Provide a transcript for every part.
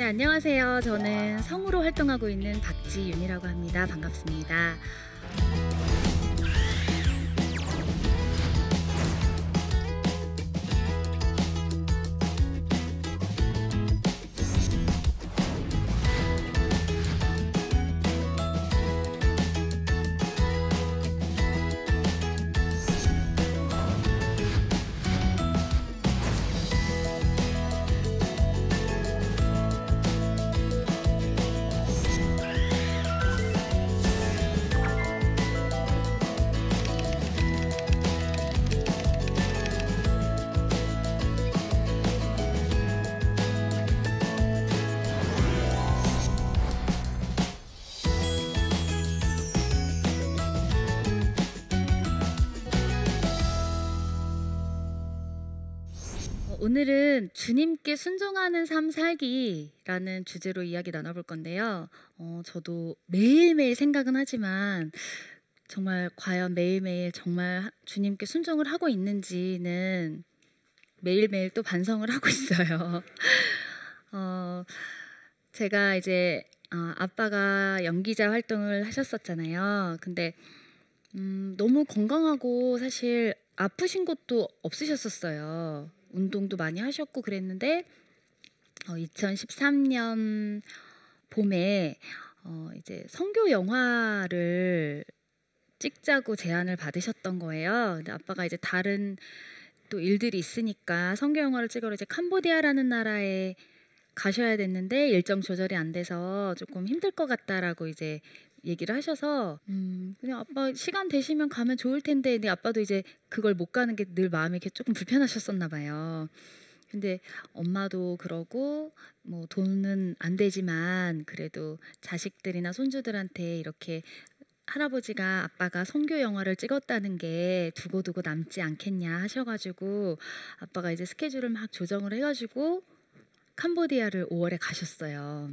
네, 안녕하세요. 저는 성우로 활동하고 있는 박지윤이라고 합니다. 반갑습니다. 오늘은 주님께 순종하는 삶 살기라는 주제로 이야기 나눠볼 건데요. 저도 매일매일 생각은 하지만 정말 과연 매일매일 정말 주님께 순종을 하고 있는지는 매일매일 또 반성을 하고 있어요. 제가 이제 아빠가 연기자 활동을 하셨었잖아요. 근데 너무 건강하고 사실 아프신 것도 없으셨었어요. 운동도 많이 하셨고 그랬는데 2013년 봄에 이제 선교 영화를 찍자고 제안을 받으셨던 거예요. 근데 아빠가 이제 다른 또 일들이 있으니까 선교 영화를 찍으러 이제 캄보디아라는 나라에 가셔야 됐는데 일정 조절이 안 돼서 조금 힘들 것 같다라고 이제 얘기를 하셔서 그냥 아빠 시간 되시면 가면 좋을 텐데, 근데 아빠도 이제 그걸 못 가는 게 늘 마음이 이렇게 조금 불편하셨었나 봐요. 근데 엄마도 그러고 뭐 돈은 안 되지만 그래도 자식들이나 손주들한테 이렇게 할아버지가 아빠가 선교 영화를 찍었다는 게 두고두고 남지 않겠냐 하셔가지고 아빠가 이제 스케줄을 막 조정을 해가지고 캄보디아를 5월에 가셨어요.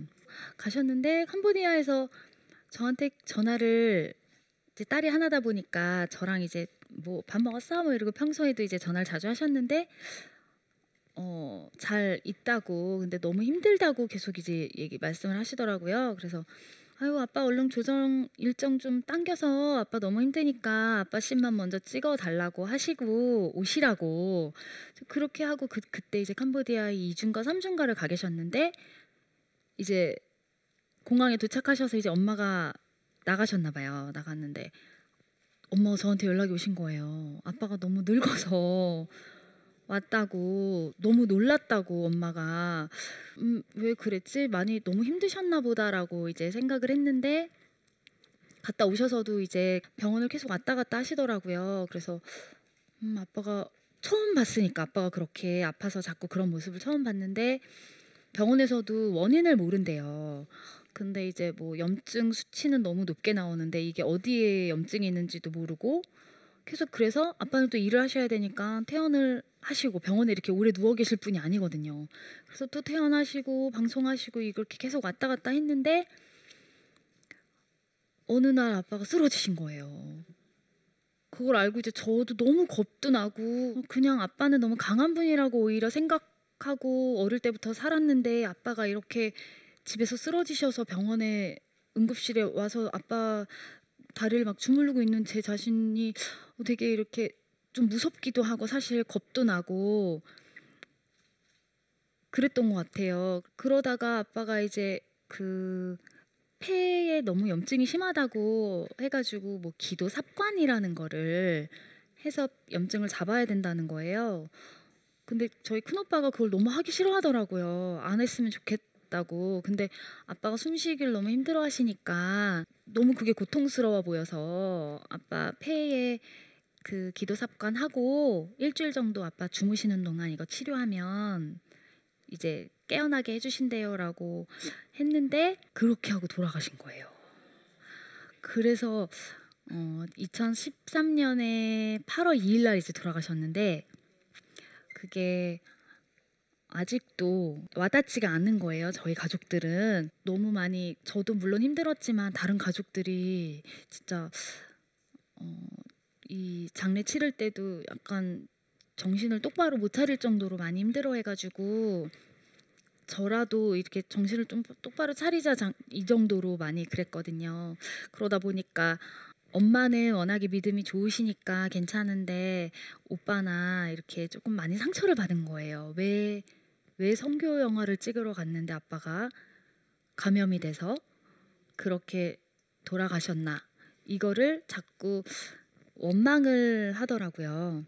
가셨는데 캄보디아에서 저한테 전화를, 이제 딸이 하나다 보니까 저랑 이제 뭐 밥 먹었어? 뭐 이러고 평소에도 이제 전화를 자주 하셨는데 잘 있다고, 근데 너무 힘들다고 계속 이제 말씀을 하시더라고요. 그래서 아유 아빠 얼른 조정 일정 좀 당겨서 아빠 너무 힘드니까 아빠 씬만 먼저 찍어 달라고 하시고 오시라고 그렇게 하고 그때 이제 캄보디아에 2주인가 3주인가를 가 계셨는데 이제 공항에 도착하셔서 이제 엄마가 나가셨나 봐요. 나갔는데 엄마가 저한테 연락이 오신 거예요. 아빠가 너무 늙어서 왔다고, 너무 놀랐다고. 엄마가 왜 그랬지? 많이 너무 힘드셨나 보다라고 이제 생각을 했는데 갔다 오셔서도 이제 병원을 계속 왔다 갔다 하시더라고요. 그래서 아빠가 처음 봤으니까, 아빠가 그렇게 아파서 자꾸 그런 모습을 처음 봤는데 병원에서도 원인을 모른대요. 근데 이제 뭐 염증 수치는 너무 높게 나오는데 이게 어디에 염증이 있는지도 모르고 계속, 그래서 아빠는 또 일을 하셔야 되니까 퇴원을 하시고, 병원에 이렇게 오래 누워 계실 분이 아니거든요. 그래서 또 퇴원하시고 방송하시고 이렇게 계속 왔다 갔다 했는데 어느 날 아빠가 쓰러지신 거예요. 그걸 알고 이제 저도 너무 겁도 나고, 그냥 아빠는 너무 강한 분이라고 오히려 생각하고 어릴 때부터 살았는데 아빠가 이렇게 집에서 쓰러지셔서 병원에 응급실에 와서 아빠 다리를 막 주무르고 있는 제 자신이 되게 이렇게 좀 무섭기도 하고 사실 겁도 나고 그랬던 것 같아요. 그러다가 아빠가 이제 그 폐에 너무 염증이 심하다고 해가지고 뭐 기도 삽관이라는 거를 해서 염증을 잡아야 된다는 거예요. 근데 저희 큰오빠가 그걸 너무 하기 싫어하더라고요. 안 했으면 좋겠다고. 근데 아빠가 숨쉬기를 너무 힘들어 하시니까 너무 그게 고통스러워 보여서 아빠 폐에 그 기도 삽관하고 일주일 정도 아빠 주무시는 동안 이거 치료하면 이제 깨어나게 해주신대요라고 했는데 그렇게 하고 돌아가신 거예요. 그래서 2013년에 8월 2일 날 이제 돌아가셨는데 그게 아직도 와닿지가 않는 거예요. 저희 가족들은 너무 많이, 저도 물론 힘들었지만 다른 가족들이 진짜 이 장례 치를 때도 약간 정신을 똑바로 못 차릴 정도로 많이 힘들어해가지고 저라도 이렇게 정신을 좀 똑바로 차리자 이 정도로 많이 그랬거든요. 그러다 보니까 엄마는 워낙에 믿음이 좋으시니까 괜찮은데 오빠나 이렇게 조금 많이 상처를 받은 거예요. 왜 선교 영화를 찍으러 갔는데 아빠가 감염이 돼서 그렇게 돌아가셨나, 이거를 자꾸 원망을 하더라고요.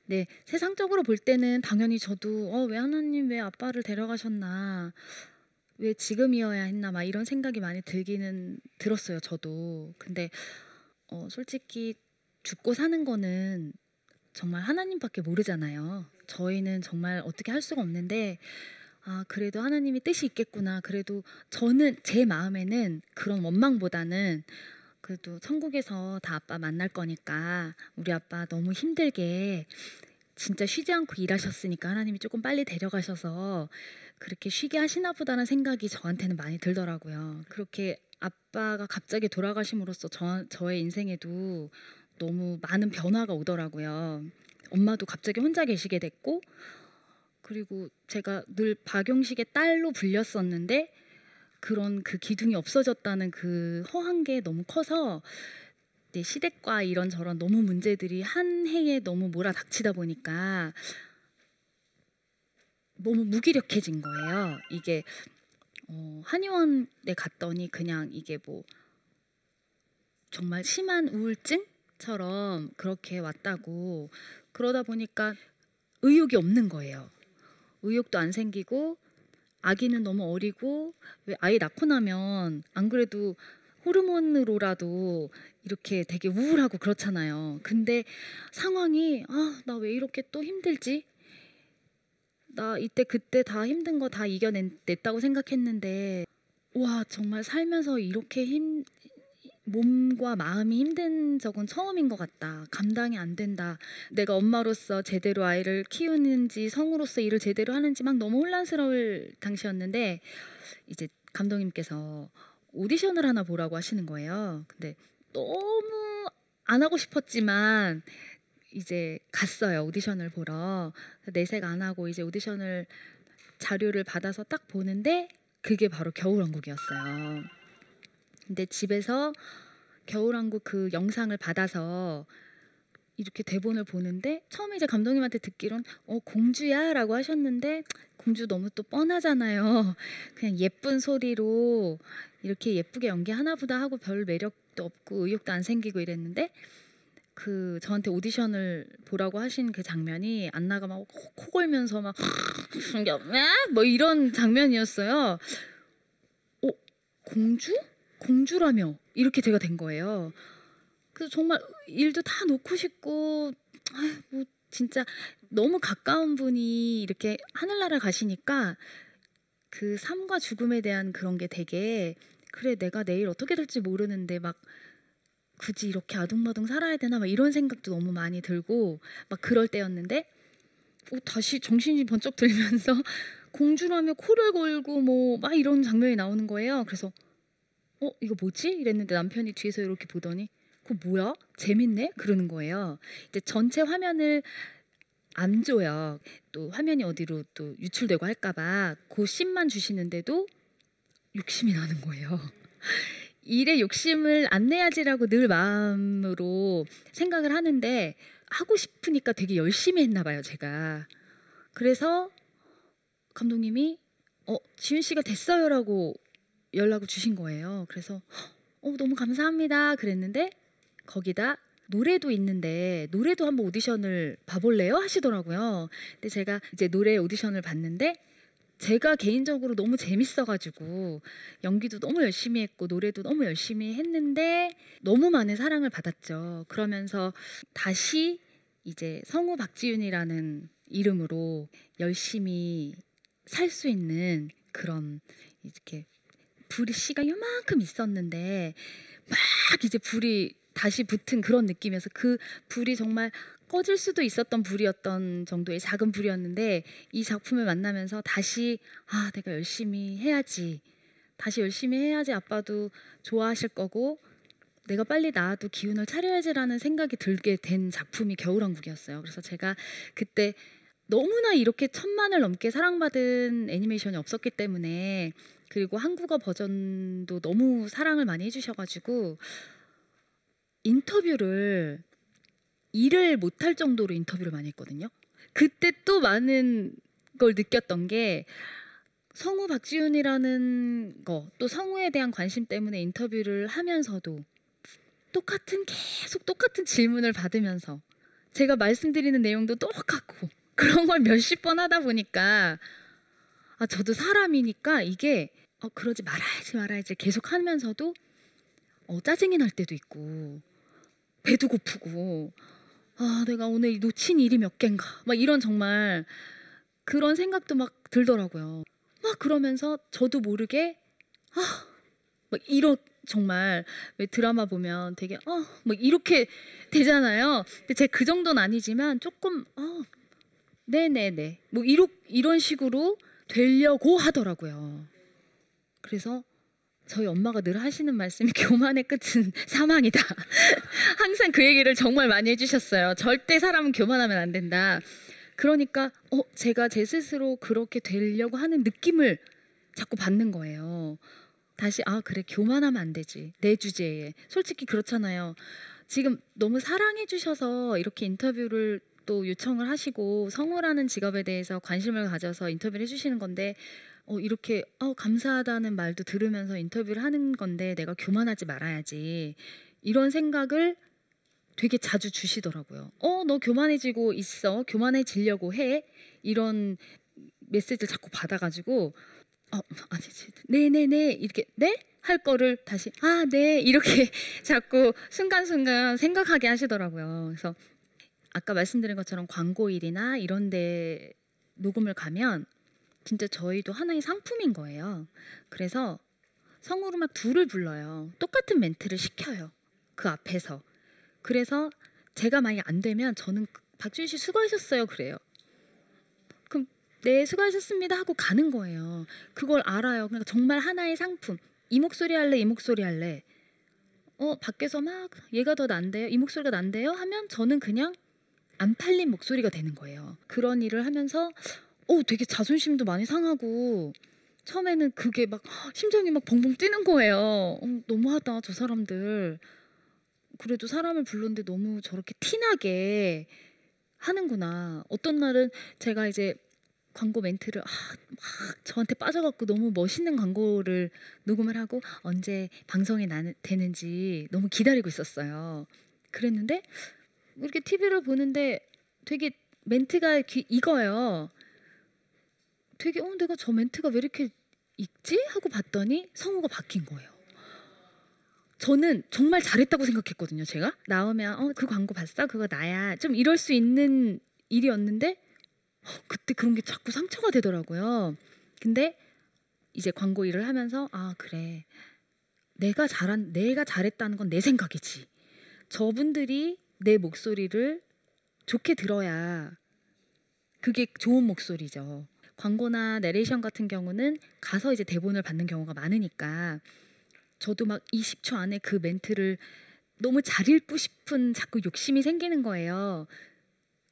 네, 세상적으로 볼 때는 당연히 저도 왜 하나님 왜 아빠를 데려가셨나, 왜 지금이어야 했나 막 이런 생각이 많이 들기는 들었어요, 저도. 근데 솔직히 죽고 사는 거는 정말 하나님밖에 모르잖아요. 저희는 정말 어떻게 할 수가 없는데, 그래도 하나님이 뜻이 있겠구나. 그래도 저는 제 마음에는 그런 원망보다는 그래도 천국에서 다 아빠 만날 거니까 우리 아빠 너무 힘들게 진짜 쉬지 않고 일하셨으니까 하나님이 조금 빨리 데려가셔서 그렇게 쉬게 하시나 보다는 생각이 저한테는 많이 들더라고요. 그렇게 아빠가 갑자기 돌아가심으로써 저의 인생에도 너무 많은 변화가 오더라고요. 엄마도 갑자기 혼자 계시게 됐고, 그리고 제가 늘 박용식의 딸로 불렸었는데 그런 그 기둥이 없어졌다는 그 허한 게 너무 커서 시댁과 이런저런 너무 문제들이 한 해에 너무 몰아닥치다 보니까 너무 무기력해진 거예요. 이게 한의원에 갔더니 그냥 이게 뭐 정말 심한 우울증처럼 그렇게 왔다고, 그러다 보니까 의욕이 없는 거예요. 의욕도 안 생기고 아기는 너무 어리고, 왜 아이 낳고 나면 안 그래도 호르몬으로라도 이렇게 되게 우울하고 그렇잖아요. 근데 상황이 나 왜 이렇게 또 힘들지? 나 이때 그때 다 힘든 거 다 이겨냈다고 생각했는데 와, 정말 살면서 이렇게 몸과 마음이 힘든 적은 처음인 것 같다. 감당이 안 된다. 내가 엄마로서 제대로 아이를 키우는지 성우로서 일을 제대로 하는지 막 너무 혼란스러울 당시였는데 이제 감독님께서 오디션을 하나 보라고 하시는 거예요. 근데 너무 안 하고 싶었지만 이제 갔어요. 오디션을 보러. 내색 안 하고 이제 오디션을 자료를 받아서 딱 보는데 그게 바로 겨울왕국이었어요. 근데 집에서 겨울왕국 그 영상을 받아서 이렇게 대본을 보는데 처음에 이제 감독님한테 듣기론 공주야 라고 하셨는데, 공주 너무 또 뻔하잖아요. 그냥 예쁜 소리로 이렇게 예쁘게 연기하나 보다 하고 별 매력도 없고 의욕도 안 생기고 이랬는데, 그 저한테 오디션을 보라고 하신 그 장면이 안나가 막 코 골면서 막 뭐 이런 장면이었어요. 공주? 공주라며 이렇게 제가 된 거예요. 그래서 정말 일도 다 놓고 싶고 뭐 진짜 너무 가까운 분이 이렇게 하늘나라 가시니까 그 삶과 죽음에 대한 그런 게 되게, 그래 내가 내일 어떻게 될지 모르는데 막 굳이 이렇게 아둥바둥 살아야 되나 막 이런 생각도 너무 많이 들고 막 그럴 때였는데 다시 정신이 번쩍 들면서 공주라며 코를 골고 뭐 막 이런 장면이 나오는 거예요. 그래서 이거 뭐지? 이랬는데 남편이 뒤에서 이렇게 보더니 그거 뭐야? 재밌네? 그러는 거예요. 이제 전체 화면을 안 줘요. 또 화면이 어디로 또 유출되고 할까봐 그 씬만 주시는데도 욕심이 나는 거예요. 일에 욕심을 안 내야지라고 늘 마음으로 생각을 하는데 하고 싶으니까 되게 열심히 했나 봐요, 제가. 그래서 감독님이 지윤 씨가 됐어요라고 연락을 주신 거예요. 그래서 너무 감사합니다 그랬는데 거기다 노래도 있는데 노래도 한번 오디션을 봐볼래요? 하시더라고요. 근데 제가 이제 노래 오디션을 봤는데 제가 개인적으로 너무 재밌어가지고 연기도 너무 열심히 했고 노래도 너무 열심히 했는데 너무 많은 사랑을 받았죠. 그러면서 다시 이제 성우 박지윤이라는 이름으로 열심히 살 수 있는 그런 이렇게 불이 씨가 요만큼 있었는데 막 이제 불이 다시 붙은 그런 느낌이어서 그 불이 정말 꺼질 수도 있었던 불이었던 정도의 작은 불이었는데 이 작품을 만나면서 다시 내가 열심히 해야지, 다시 열심히 해야지 아빠도 좋아하실 거고 내가 빨리 나아도 기운을 차려야지라는 생각이 들게 된 작품이 겨울왕국이었어요. 그래서 제가 그때 너무나 이렇게 1,000만을 넘게 사랑받은 애니메이션이 없었기 때문에, 그리고 한국어 버전도 너무 사랑을 많이 해주셔가지고 인터뷰를 일을 못할 정도로 인터뷰를 많이 했거든요. 그때 또 많은 걸 느꼈던 게, 성우 박지윤이라는 거, 또 성우에 대한 관심 때문에 인터뷰를 하면서도 계속 똑같은 질문을 받으면서 제가 말씀드리는 내용도 똑같고 그런 걸 몇십 번 하다 보니까, 저도 사람이니까 이게 그러지 말아야지 계속 하면서도 짜증이 날 때도 있고, 배도 고프고, 내가 오늘 놓친 일이 몇 갠가, 막 이런 정말 그런 생각도 막 들더라고요. 막 그러면서 저도 모르게 막 이런, 정말 왜 드라마 보면 되게 막 이렇게 되잖아요. 근데 제가 그 정도는 아니지만 조금 네네네 뭐 이런 식으로 되려고 하더라고요. 그래서 저희 엄마가 늘 하시는 말씀이 교만의 끝은 사망이다. 항상 그 얘기를 정말 많이 해주셨어요. 절대 사람은 교만하면 안 된다. 그러니까 제가 제 스스로 그렇게 되려고 하는 느낌을 자꾸 받는 거예요. 다시 그래, 교만하면 안 되지, 내 주제에. 솔직히 그렇잖아요. 지금 너무 사랑해 주셔서 이렇게 인터뷰를 또 요청을 하시고 성우라는 직업에 대해서 관심을 가져서 인터뷰를 해주시는 건데, 이렇게 감사하다는 말도 들으면서 인터뷰를 하는 건데 내가 교만하지 말아야지, 이런 생각을 되게 자주 주시더라고요. 너 교만해지고 있어, 교만해지려고 해, 이런 메시지를 자꾸 받아가지고 아니지, 네네네 이렇게 네? 할 거를 다시 네 이렇게 자꾸 순간순간 생각하게 하시더라고요. 그래서 아까 말씀드린 것처럼 광고일이나 이런 데 녹음을 가면 진짜 저희도 하나의 상품인 거예요. 그래서 성우를 막 둘을 불러요. 똑같은 멘트를 시켜요, 그 앞에서. 그래서 제가 만약 안 되면 저는 박지윤 씨 수고하셨어요 그래요. 그럼 네 수고하셨습니다 하고 가는 거예요. 그걸 알아요. 그러니까 정말 하나의 상품. 이 목소리 할래, 이 목소리 할래. 밖에서 막 얘가 더 난대요, 이 목소리가 난대요 하면 저는 그냥 안 팔린 목소리가 되는 거예요. 그런 일을 하면서 되게 자존심도 많이 상하고, 처음에는 그게 막 심장이 막 벙벙 뛰는 거예요. 너무하다 저 사람들. 그래도 사람을 불렀는데 너무 저렇게 티나게 하는구나. 어떤 날은 제가 이제 광고 멘트를 막 저한테 빠져갖고 너무 멋있는 광고를 녹음을 하고 언제 방송이 되는지 너무 기다리고 있었어요. 그랬는데 이렇게 TV를 보는데 되게 멘트가 이거예요. 되게 내가 저 멘트가 왜 이렇게 있지? 하고 봤더니 성우가 바뀐 거예요. 저는 정말 잘했다고 생각했거든요. 제가 나오면 그 광고 봤어? 그거 나야. 좀 이럴 수 있는 일이었는데 그때 그런 게 자꾸 상처가 되더라고요. 근데 이제 광고 일을 하면서 그래, 내가 잘했다는 건 내 생각이지. 저분들이 내 목소리를 좋게 들어야 그게 좋은 목소리죠. 광고나 내레이션 같은 경우는 가서 이제 대본을 받는 경우가 많으니까 저도 막 20초 안에 그 멘트를 너무 잘 읽고 싶은 자꾸 욕심이 생기는 거예요.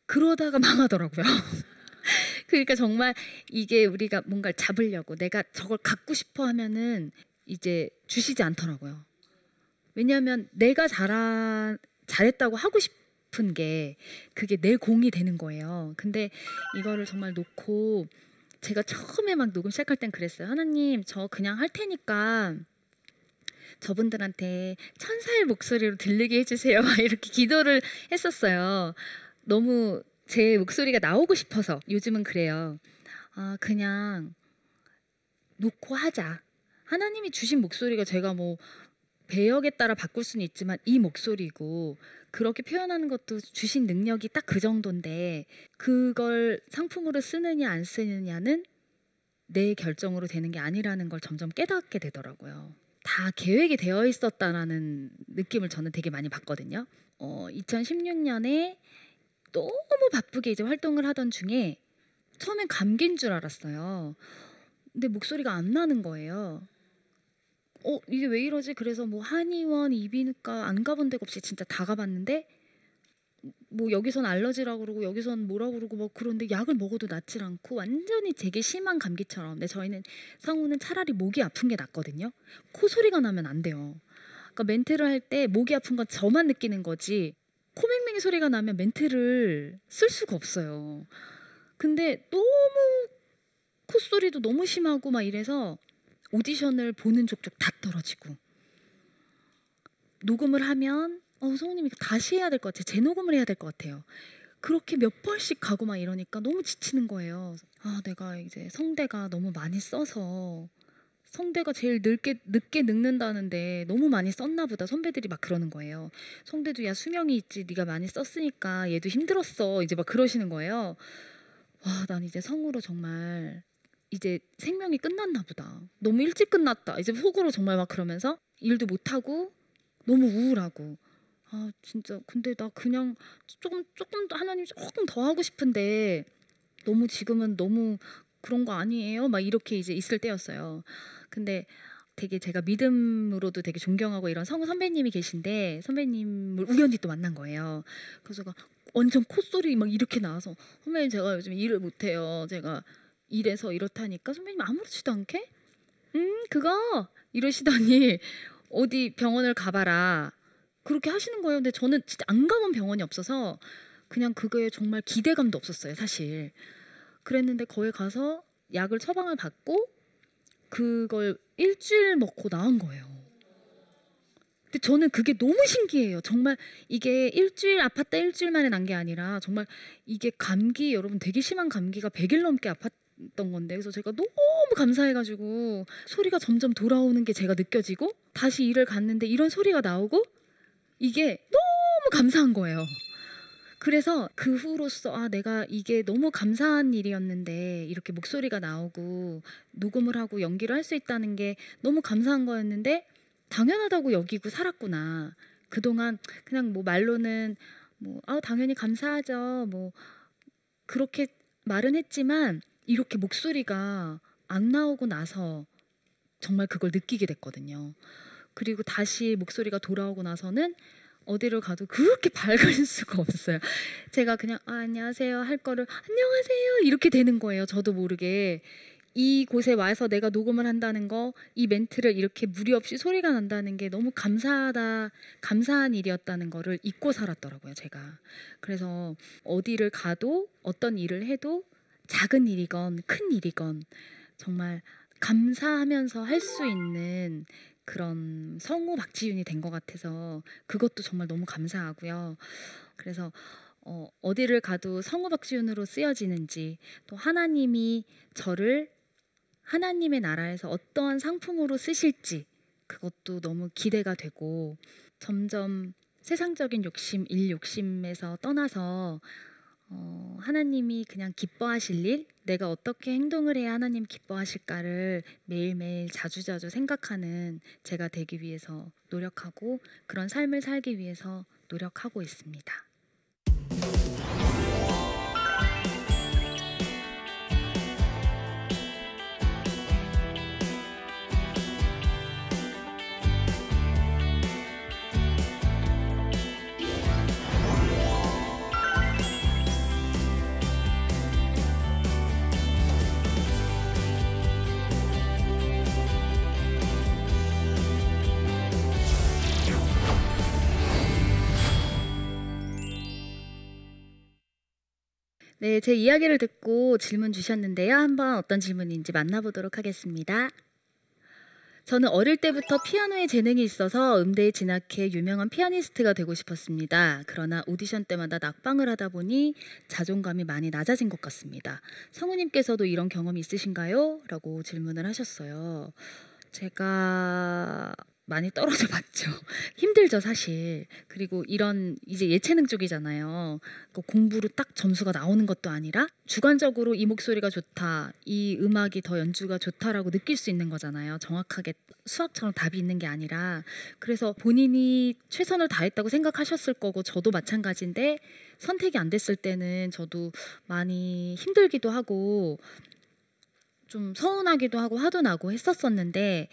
그러다가 망하더라고요. 그러니까 정말 이게 우리가 뭔가를 잡으려고 내가 저걸 갖고 싶어 하면은 이제 주시지 않더라고요. 왜냐하면 내가 잘했다고 하고 싶은 게 그게 내 공이 되는 거예요. 근데 이거를 정말 놓고, 제가 처음에 막 녹음 시작할 땐 그랬어요. 하나님, 저 그냥 할 테니까 저분들한테 천사의 목소리로 들리게 해주세요. 이렇게 기도를 했었어요. 너무 제 목소리가 나오고 싶어서. 요즘은 그래요. 그냥 놓고 하자. 하나님이 주신 목소리가 제가 뭐 배역에 따라 바꿀 수는 있지만 이 목소리고, 그렇게 표현하는 것도 주신 능력이 딱 그 정도인데 그걸 상품으로 쓰느냐 안 쓰느냐는 내 결정으로 되는 게 아니라는 걸 점점 깨닫게 되더라고요. 다 계획이 되어 있었다라는 느낌을 저는 되게 많이 받거든요. 2016년에 너무 바쁘게 이제 활동을 하던 중에 처음엔 감기인 줄 알았어요. 근데 목소리가 안 나는 거예요. 이게 왜 이러지? 그래서 뭐 한의원, 이비인후과 안 가본 데가 없이 진짜 다 가봤는데 뭐 여기선 알러지라고 그러고 여기선 뭐라고 그러고 뭐 그런데 약을 먹어도 낫질 않고 완전히 되게 심한 감기처럼. 근데 저희는 성우는 차라리 목이 아픈 게 낫거든요. 코 소리가 나면 안 돼요. 그러니까 멘트를 할 때 목이 아픈 건 저만 느끼는 거지 코맹맹이 소리가 나면 멘트를 쓸 수가 없어요. 근데 너무 콧소리도 너무 심하고 막 이래서 오디션을 보는 족족 다 떨어지고 녹음을 하면 성우님이 다시 해야 될 것 같아요. 재녹음을 해야 될 것 같아요. 그렇게 몇 번씩 가고 막 이러니까 너무 지치는 거예요. 내가 이제 성대가 너무 많이 써서 성대가 제일 늦게 늙는다는데 너무 많이 썼나 보다. 선배들이 막 그러는 거예요. 성대도 야 수명이 있지. 네가 많이 썼으니까 얘도 힘들었어. 이제 막 그러시는 거예요. 난 이제 성우로 정말 이제 생명이 끝났나 보다. 너무 일찍 끝났다. 이제 속으로 정말 막 그러면서 일도 못하고 너무 우울하고 진짜 근데 나 그냥 조금 하나님 조금 더 하고 싶은데 너무 지금은 너무 그런 거 아니에요? 막 이렇게 이제 있을 때였어요. 근데 되게 제가 믿음으로도 되게 존경하고 이런 성우 선배님이 계신데 선배님을 우연히 또 만난 거예요. 그래서 제가 완전 콧소리 막 이렇게 나와서 선배님 제가 요즘 일을 못해요. 제가 일해서 이렇다니까 선배님 아무렇지도 않게 그거 이러시더니 어디 병원을 가봐라 그렇게 하시는 거예요. 근데 저는 진짜 안 가본 병원이 없어서 그냥 그거에 정말 기대감도 없었어요 사실. 그랬는데 거기 가서 약을 처방을 받고 그걸 일주일 먹고 나은 거예요. 근데 저는 그게 너무 신기해요. 정말 이게 아팠다 일주일 만에 난 게 아니라 정말 이게 감기 여러분 되게 심한 감기가 100일 넘게 아팠던 건데 그래서 제가 너무 감사해가지고 소리가 점점 돌아오는 게 제가 느껴지고 다시 일을 갔는데 이런 소리가 나오고 이게 너무 감사한 거예요. 그래서 그 후로서 내가 이게 너무 감사한 일이었는데 이렇게 목소리가 나오고 녹음을 하고 연기를 할 수 있다는 게 너무 감사한 거였는데 당연하다고 여기고 살았구나. 그동안 그냥 뭐 말로는 당연히 감사하죠. 뭐 그렇게 말은 했지만 이렇게 목소리가 안 나오고 나서 정말 그걸 느끼게 됐거든요. 그리고 다시 목소리가 돌아오고 나서는 어디를 가도 그렇게 밝을 수가 없어요. 제가 그냥 안녕하세요 할 거를 안녕하세요 이렇게 되는 거예요. 저도 모르게 이곳에 와서 내가 녹음을 한다는 거, 이 멘트를 이렇게 무리 없이 소리가 난다는 게 너무 감사한 일이었다는 거를 잊고 살았더라고요 제가. 그래서 어디를 가도 어떤 일을 해도 작은 일이건 큰 일이건 정말 감사하면서 할 수 있는 그런 성우 박지윤이 된 것 같아서 그것도 정말 너무 감사하고요. 그래서 어디를 가도 성우 박지윤으로 쓰여지는지 또 하나님이 저를 하나님의 나라에서 어떠한 상품으로 쓰실지 그것도 너무 기대가 되고 점점 세상적인 욕심, 일 욕심에서 떠나서 하나님이 그냥 기뻐하실 일, 내가 어떻게 행동을 해야 하나님 기뻐하실까를 매일매일 자주자주 생각하는 제가 되기 위해서 노력하고 그런 삶을 살기 위해서 노력하고 있습니다. 네, 제 이야기를 듣고 질문 주셨는데요. 한번 어떤 질문인지 만나보도록 하겠습니다. 저는 어릴 때부터 피아노에 재능이 있어서 음대에 진학해 유명한 피아니스트가 되고 싶었습니다. 그러나 오디션 때마다 낙방을 하다 보니 자존감이 많이 낮아진 것 같습니다. 성우님께서도 이런 경험이 있으신가요? 라고 질문을 하셨어요. 제가 많이 떨어져 봤죠. 힘들죠 사실. 그리고 이런 이제 예체능 쪽이잖아요. 공부로 딱 점수가 나오는 것도 아니라 주관적으로 이 목소리가 좋다, 이 음악이 더 연주가 좋다라고 느낄 수 있는 거잖아요. 정확하게 수학처럼 답이 있는 게 아니라. 그래서 본인이 최선을 다했다고 생각하셨을 거고 저도 마찬가지인데 선택이 안 됐을 때는 저도 많이 힘들기도 하고 좀 서운하기도 하고 화도 나고 했었었는데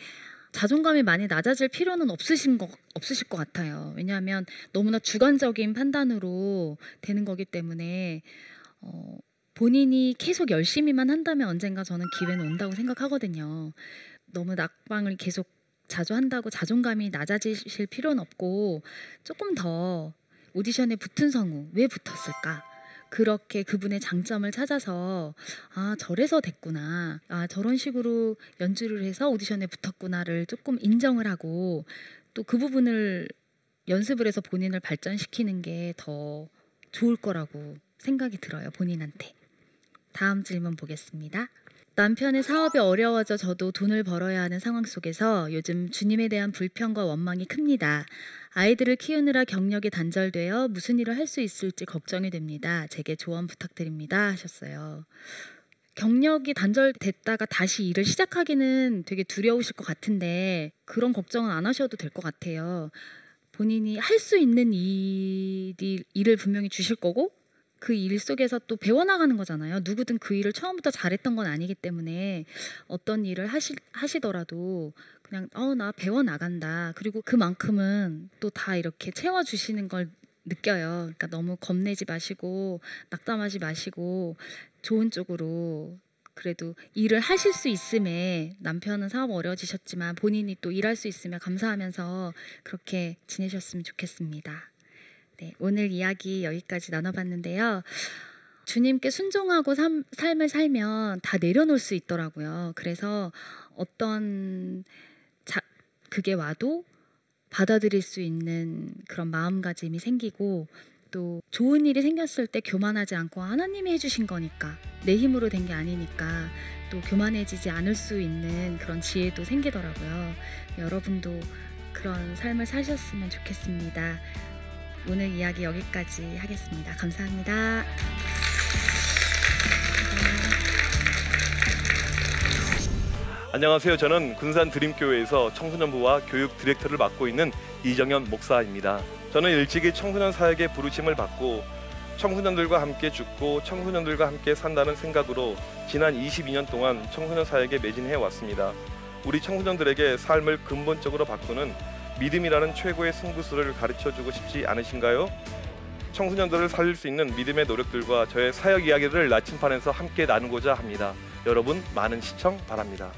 자존감이 많이 낮아질 필요는 없으실 것 같아요. 왜냐하면 너무나 주관적인 판단으로 되는 거기 때문에 본인이 계속 열심히만 한다면 언젠가 저는 기회는 온다고 생각하거든요. 너무 낙방을 계속 자주 한다고 자존감이 낮아지실 필요는 없고 조금 더 오디션에 붙은 성우 왜 붙었을까? 그렇게 그분의 장점을 찾아서 아 저래서 됐구나, 아 저런 식으로 연주를 해서 오디션에 붙었구나를 조금 인정을 하고 또 그 부분을 연습을 해서 본인을 발전시키는 게 더 좋을 거라고 생각이 들어요, 본인한테. 다음 질문 보겠습니다. 남편의 사업이 어려워져 저도 돈을 벌어야 하는 상황 속에서 요즘 주님에 대한 불평과 원망이 큽니다. 아이들을 키우느라 경력이 단절되어 무슨 일을 할 수 있을지 걱정이 됩니다. 제게 조언 부탁드립니다 하셨어요. 경력이 단절됐다가 다시 일을 시작하기는 되게 두려우실 것 같은데 그런 걱정은 안 하셔도 될 것 같아요. 본인이 할 수 있는 일을 분명히 주실 거고 그 일 속에서 또 배워나가는 거잖아요. 누구든 그 일을 처음부터 잘했던 건 아니기 때문에 어떤 일을 하시더라도 그냥 나 배워나간다. 그리고 그만큼은 또 다 이렇게 채워주시는 걸 느껴요. 그러니까 너무 겁내지 마시고 낙담하지 마시고 좋은 쪽으로 그래도 일을 하실 수 있음에, 남편은 사업 어려워지셨지만 본인이 또 일할 수 있으면 감사하면서 그렇게 지내셨으면 좋겠습니다. 네, 오늘 이야기 여기까지 나눠봤는데요. 주님께 순종하고 삶을 살면 다 내려놓을 수 있더라고요. 그래서 어떤 그게 와도 받아들일 수 있는 그런 마음가짐이 생기고 또 좋은 일이 생겼을 때 교만하지 않고 하나님이 해주신 거니까 내 힘으로 된 게 아니니까 또 교만해지지 않을 수 있는 그런 지혜도 생기더라고요. 여러분도 그런 삶을 사셨으면 좋겠습니다. 오늘 이야기 여기까지 하겠습니다. 감사합니다. 안녕하세요. 저는 군산 드림교회에서 청소년부와 교육 디렉터를 맡고 있는 이정현 목사입니다. 저는 일찍이 청소년 사역의 부르심을 받고 청소년들과 함께 죽고 청소년들과 함께 산다는 생각으로 지난 22년 동안 청소년 사역에 매진해 왔습니다. 우리 청소년들에게 삶을 근본적으로 바꾸는 믿음이라는 최고의 승부수를 가르쳐주고 싶지 않으신가요? 청소년들을 살릴 수 있는 믿음의 노력들과 저의 사역 이야기를 나침판에서 함께 나누고자 합니다. 여러분 많은 시청 바랍니다.